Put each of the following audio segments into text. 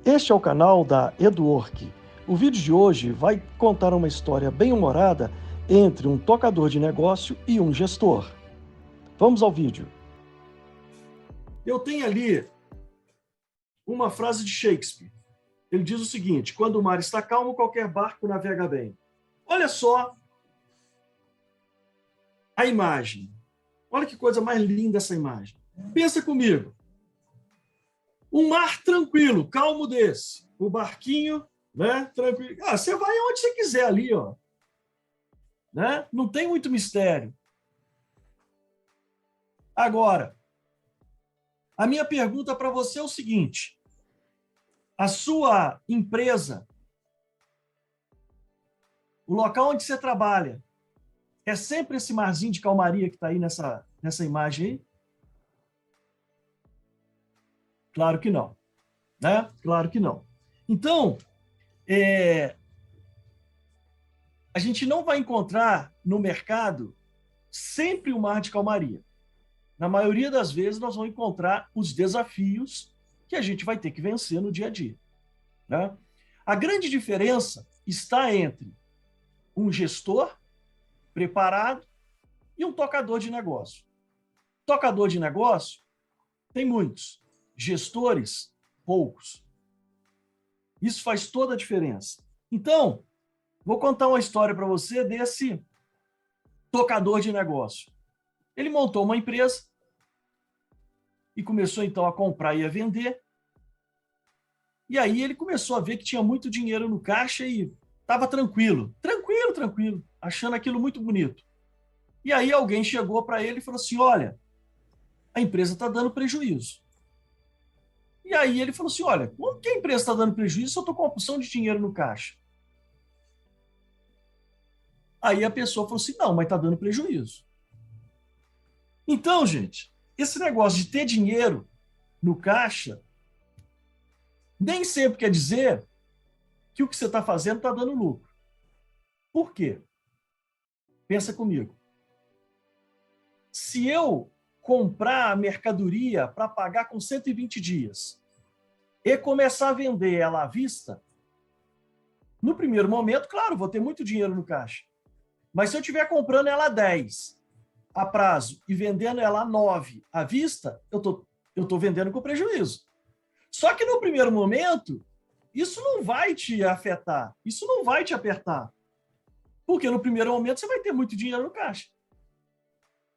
Este é o canal da EduWork. O vídeo de hoje vai contar uma história bem-humorada entre um tocador de negócio e um gestor. Vamos ao vídeo. Eu tenho ali uma frase de Shakespeare. Ele diz o seguinte: quando o mar está calmo, qualquer barco navega bem. Olha só a imagem. Olha que coisa mais linda essa imagem. Pensa comigo. Um mar tranquilo, calmo desse. O barquinho, né, tranquilo. Você vai onde você quiser ali, ó. Né? Não tem muito mistério. Agora, a minha pergunta para você é o seguinte: a sua empresa, o local onde você trabalha, é sempre esse marzinho de calmaria que está aí nessa imagem aí? Claro que não. Né? Claro que não. Então, a gente não vai encontrar no mercado sempre um mar de calmaria. Na maioria das vezes, nós vamos encontrar os desafios que a gente vai ter que vencer no dia a dia. Né? A grande diferença está entre um gestor preparado e um tocador de negócio. Tocador de negócio tem muitos, gestores, poucos. Isso faz toda a diferença. Então, vou contar uma história para você desse tocador de negócio. Ele montou uma empresa e começou, então, a comprar e a vender. E aí ele começou a ver que tinha muito dinheiro no caixa e estava tranquilo, achando aquilo muito bonito. E aí alguém chegou para ele e falou assim: olha, a empresa está dando prejuízo. E aí ele falou assim: olha, como que a empresa está dando prejuízo se eu estou com uma porção de dinheiro no caixa? Aí a pessoa falou assim: não, mas está dando prejuízo. Então, gente, esse negócio de ter dinheiro no caixa nem sempre quer dizer que o que você está fazendo está dando lucro. Por quê? Pensa comigo. Se eu comprar a mercadoria para pagar com 120 dias e começar a vender ela à vista, no primeiro momento, claro, vou ter muito dinheiro no caixa. Mas se eu estiver comprando ela a 10 a prazo e vendendo ela a 9 à vista, eu tô vendendo com prejuízo. Só que no primeiro momento, isso não vai te afetar, isso não vai te apertar. Porque no primeiro momento você vai ter muito dinheiro no caixa.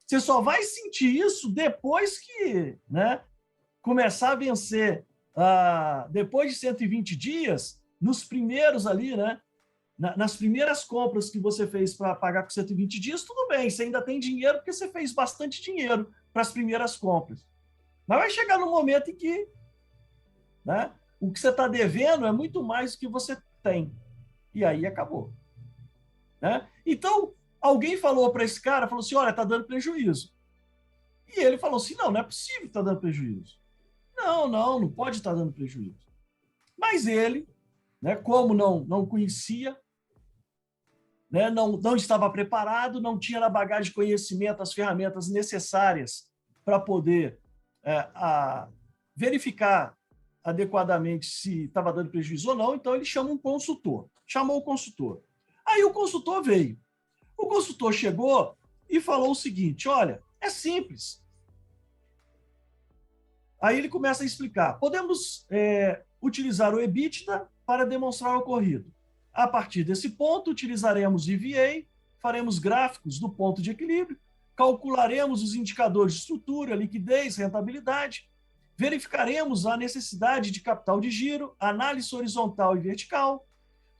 Você só vai sentir isso depois que, né, começar a vencer, depois de 120 dias, nos primeiros ali, né, nas primeiras compras que você fez para pagar com 120 dias, tudo bem, você ainda tem dinheiro porque você fez bastante dinheiro para as primeiras compras. Mas vai chegar no momento em que, né, o que você está devendo é muito mais do que você tem. E aí acabou. Né? Então, alguém falou para esse cara, falou assim: olha, está dando prejuízo. E ele falou assim: não é possível que está dando prejuízo. Não pode estar dando prejuízo. Mas ele, né, como não conhecia, né, não estava preparado, não tinha na bagagem de conhecimento as ferramentas necessárias para poder verificar adequadamente se estava dando prejuízo ou não, então ele chama um consultor. Chamou o consultor. Aí o consultor veio. O consultor chegou e falou o seguinte: olha, é simples. Aí ele começa a explicar. Podemos utilizar o EBITDA para demonstrar o ocorrido. A partir desse ponto, utilizaremos EVA, faremos gráficos do ponto de equilíbrio, calcularemos os indicadores de estrutura, liquidez, rentabilidade, verificaremos a necessidade de capital de giro, análise horizontal e vertical,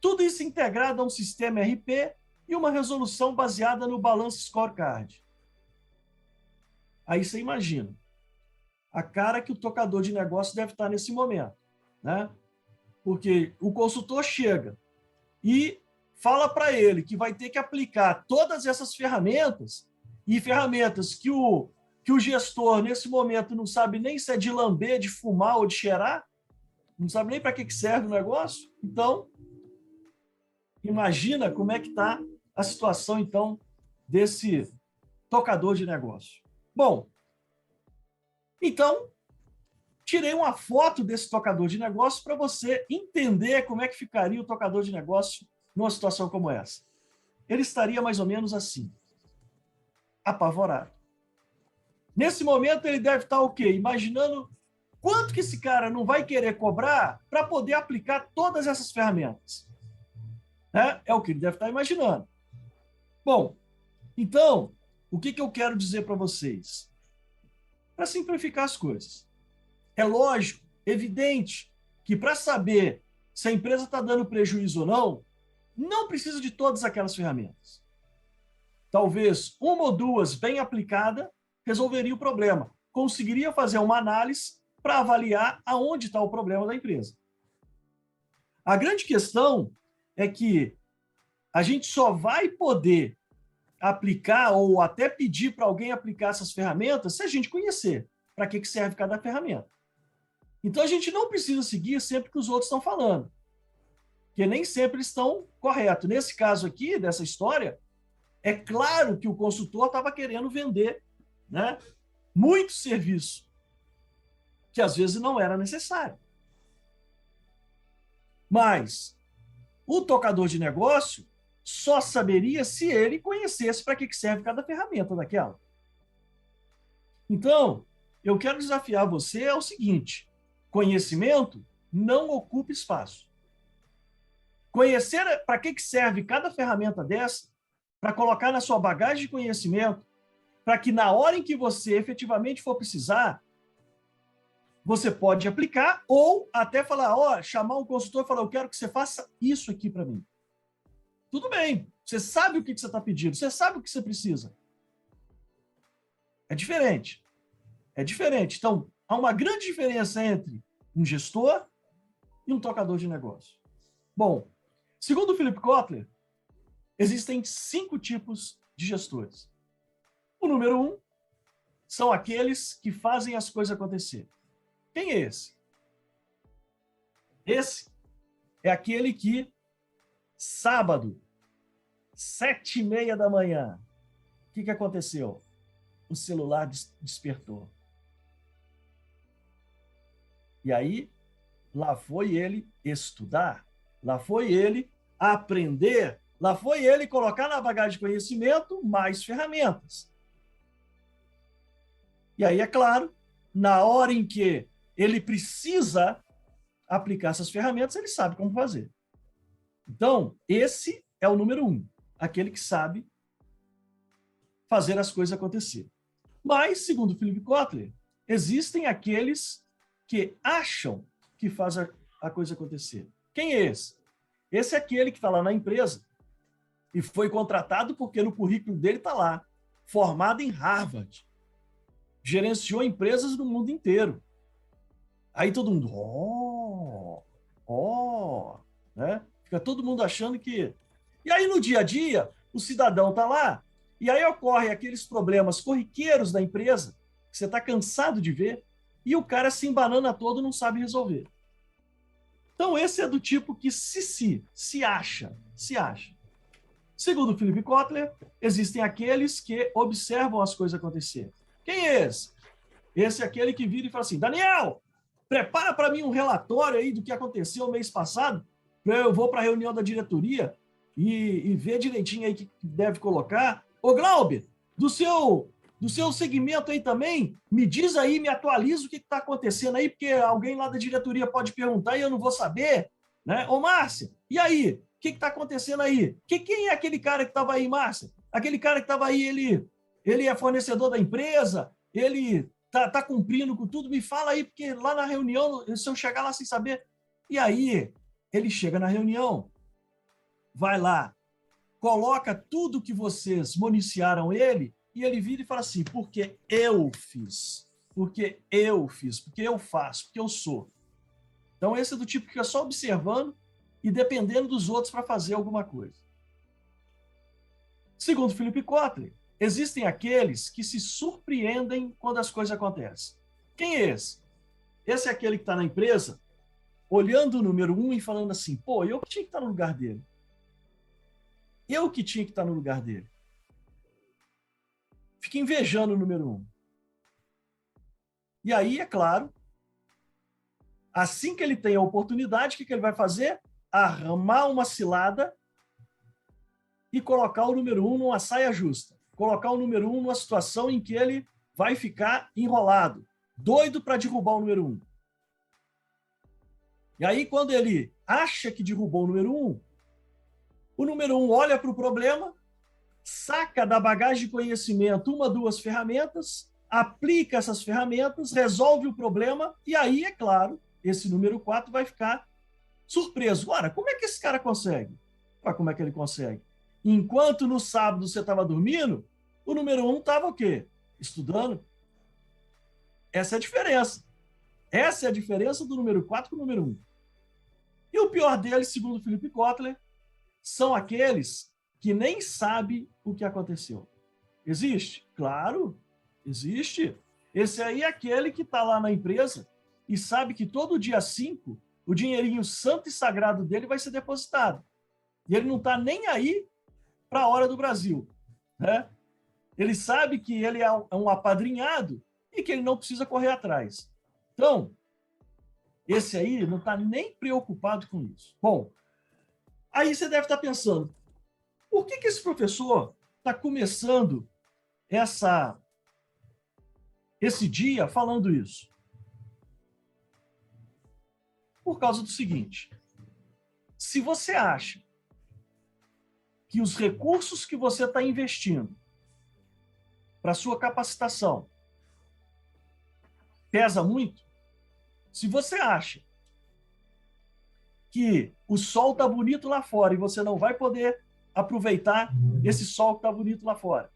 tudo isso integrado a um sistema RP e uma resolução baseada no Balance Scorecard. Aí você imagina a cara que o tocador de negócio deve estar nesse momento, né? Porque o consultor chega e fala para ele que vai ter que aplicar todas essas ferramentas, e ferramentas que o gestor, nesse momento, não sabe nem se é de lamber, de fumar ou de cheirar, não sabe nem para que serve o negócio. Então, imagina como é que está a situação, então, desse tocador de negócio. Bom, então, tirei uma foto desse tocador de negócio para você entender como é que ficaria o tocador de negócio numa situação como essa. Ele estaria mais ou menos assim, apavorado. Nesse momento, ele deve estar o quê? Imaginando quanto que esse cara não vai querer cobrar para poder aplicar todas essas ferramentas. Né? É o que ele deve estar imaginando. Bom, então, o que eu quero dizer para vocês? Para simplificar as coisas. É lógico, evidente, que para saber se a empresa está dando prejuízo ou não, não precisa de todas aquelas ferramentas. Talvez uma ou duas bem aplicada resolveria o problema. Conseguiria fazer uma análise para avaliar aonde está o problema da empresa. A grande questão é que a gente só vai poder aplicar ou até pedir para alguém aplicar essas ferramentas se a gente conhecer para que serve cada ferramenta. Então, a gente não precisa seguir sempre o que os outros estão falando, porque nem sempre estão corretos. Nesse caso aqui, dessa história, é claro que o consultor estava querendo vender, né, muito serviço, que às vezes não era necessário. Mas o tocador de negócio só saberia se ele conhecesse para que serve cada ferramenta daquela. Então, eu quero desafiar você ao seguinte: conhecimento não ocupa espaço. Conhecer para que serve cada ferramenta dessa, para colocar na sua bagagem de conhecimento, para que na hora em que você efetivamente for precisar, você pode aplicar ou até falar, chamar um consultor e falar, eu quero que você faça isso aqui para mim. Tudo bem, você sabe o que você está pedindo, você sabe o que você precisa. É diferente. É diferente. Então, há uma grande diferença entre um gestor e um tocador de negócio. Bom, segundo o Philip Kotler, existem 5 tipos de gestores. O número 1 são aqueles que fazem as coisas acontecer. Quem é esse? Esse é aquele que, sábado, 7h30 da manhã, o que aconteceu? O celular despertou. E aí, lá foi ele estudar, lá foi ele aprender, lá foi ele colocar na bagagem de conhecimento mais ferramentas. E aí, é claro, na hora em que ele precisa aplicar essas ferramentas, ele sabe como fazer. Então, esse é o número 1, aquele que sabe fazer as coisas acontecer. Mas, segundo Philip Kotler, existem aqueles que acham que faz a coisa acontecer. Quem é esse? Esse é aquele que está lá na empresa e foi contratado porque no currículo dele está lá, formado em Harvard, gerenciou empresas no mundo inteiro. Aí todo mundo, né? Fica todo mundo achando que... E aí no dia a dia, o cidadão está lá, e aí ocorrem aqueles problemas corriqueiros da empresa, que você está cansado de ver, e o cara se embanana todo não sabe resolver. Então esse é do tipo que se acha. Segundo o Philip Kotler, existem aqueles que observam as coisas acontecer. Quem é esse? Esse é aquele que vira e fala assim, Daniel, prepara para mim um relatório aí do que aconteceu mês passado, eu vou para a reunião da diretoria e ver direitinho aí o que deve colocar. Ô, Glauber, do seu segmento aí também, me diz aí, me atualiza o que está acontecendo aí, porque alguém lá da diretoria pode perguntar e eu não vou saber. Né? Ô, Márcia, e aí? O que está acontecendo aí? Quem é aquele cara que estava aí, Márcia? Aquele cara que estava aí, ele é fornecedor da empresa, ele tá cumprindo com tudo, me fala aí, porque lá na reunião, se eu chegar lá sem saber... E aí, ele chega na reunião, vai lá, coloca tudo que vocês municiaram ele, e ele vira e fala assim, porque eu fiz, porque eu faço, porque eu sou. Então, esse é do tipo que fica só observando e dependendo dos outros para fazer alguma coisa. Segundo Philip Kotler, existem aqueles que se surpreendem quando as coisas acontecem. Quem é esse? Esse é aquele que está na empresa, olhando o número 1 e falando assim, pô, eu que tinha que estar no lugar dele. Eu que tinha que estar no lugar dele. Fica invejando o número 1. E aí, é claro, Assim que ele tem a oportunidade, o que ele vai fazer? Armar uma cilada e colocar o número 1 numa saia justa. Colocar o número 1 numa situação em que ele vai ficar enrolado, doido para derrubar o número 1. E aí, quando ele acha que derrubou o número 1, o número 1 olha para o problema, saca da bagagem de conhecimento uma, duas ferramentas, aplica essas ferramentas, resolve o problema, e aí, é claro, esse número 4 vai ficar surpreso. Ora, como é que esse cara consegue? Como é que ele consegue? Enquanto no sábado você estava dormindo, o número 1 estava o quê? Estudando. Essa é a diferença. Essa é a diferença do número 4 para o número 1. E o pior deles, segundo Philip Kotler, são aqueles que nem sabem o que aconteceu. Existe? Claro, existe. Esse aí é aquele que está lá na empresa e sabe que todo dia 5 o dinheirinho santo e sagrado dele vai ser depositado. E ele não está nem aí para a hora do Brasil, né? Ele sabe que ele é um apadrinhado e que ele não precisa correr atrás. Então, esse aí não está nem preocupado com isso. Bom, aí você deve estar pensando, por que esse professor está começando esse dia falando isso? Por causa do seguinte, se você acha que os recursos que você está investindo para sua capacitação pesa muito, se você acha que o sol está bonito lá fora e você não vai poder aproveitar esse sol que está bonito lá fora,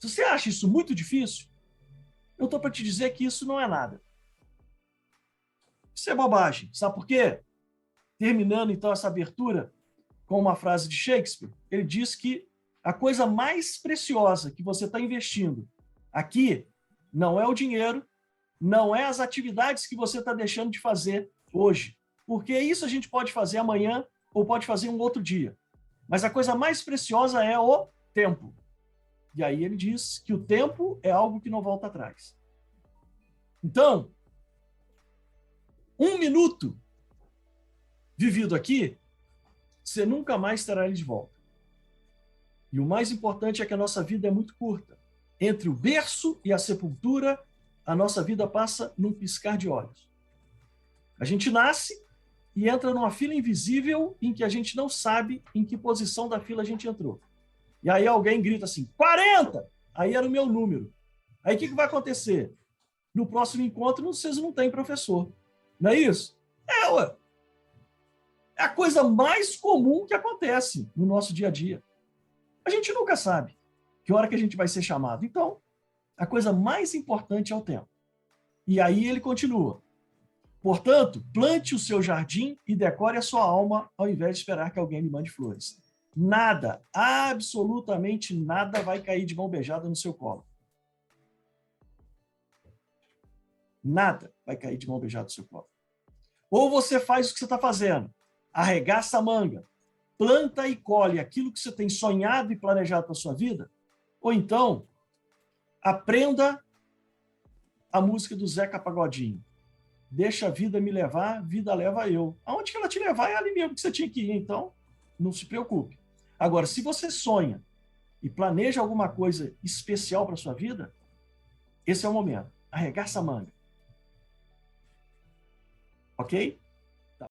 se você acha isso muito difícil, eu estou para te dizer que isso não é nada. Isso é bobagem. Sabe por quê? Terminando, então, essa abertura com uma frase de Shakespeare, ele diz que a coisa mais preciosa que você está investindo aqui não é o dinheiro, não é as atividades que você está deixando de fazer hoje, porque isso a gente pode fazer amanhã ou pode fazer um outro dia. Mas a coisa mais preciosa é o tempo. E aí ele diz que o tempo é algo que não volta atrás. Então, 1 minuto vivido aqui, você nunca mais terá ele de volta. E o mais importante é que a nossa vida é muito curta. Entre o berço e a sepultura, a nossa vida passa num piscar de olhos. A gente nasce e entra numa fila invisível em que a gente não sabe em que posição da fila a gente entrou. E aí alguém grita assim, 40! Aí era o meu número. Aí o que vai acontecer? No próximo encontro, vocês não têm professor. Não é isso? Ué. É a coisa mais comum que acontece no nosso dia a dia. A gente nunca sabe que hora que a gente vai ser chamado. Então, a coisa mais importante é o tempo. E aí ele continua. Portanto, plante o seu jardim e decore a sua alma ao invés de esperar que alguém lhe mande flores. Nada, absolutamente nada vai cair de mão beijada no seu colo. Nada vai cair de mão beijada no seu colo. Ou você faz o que você está fazendo, arregaça a manga, planta e colhe aquilo que você tem sonhado e planejado para a sua vida, ou então aprenda a música do Zeca Pagodinho. Deixa a vida me levar, vida leva eu. Aonde que ela te levar é ali mesmo que você tinha que ir, então não se preocupe. Agora, se você sonha e planeja alguma coisa especial para a sua vida, esse é o momento. Arregaça a manga. Ok? Tá.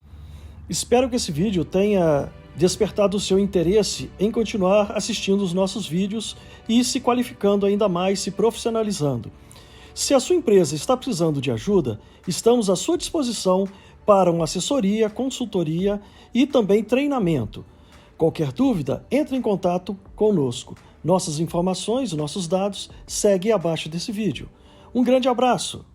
Espero que esse vídeo tenha despertado o seu interesse em continuar assistindo os nossos vídeos e se qualificando ainda mais, se profissionalizando. Se a sua empresa está precisando de ajuda, estamos à sua disposição para uma assessoria, consultoria e também treinamento. Qualquer dúvida, entre em contato conosco. Nossas informações, nossos dados seguem abaixo desse vídeo. Um grande abraço!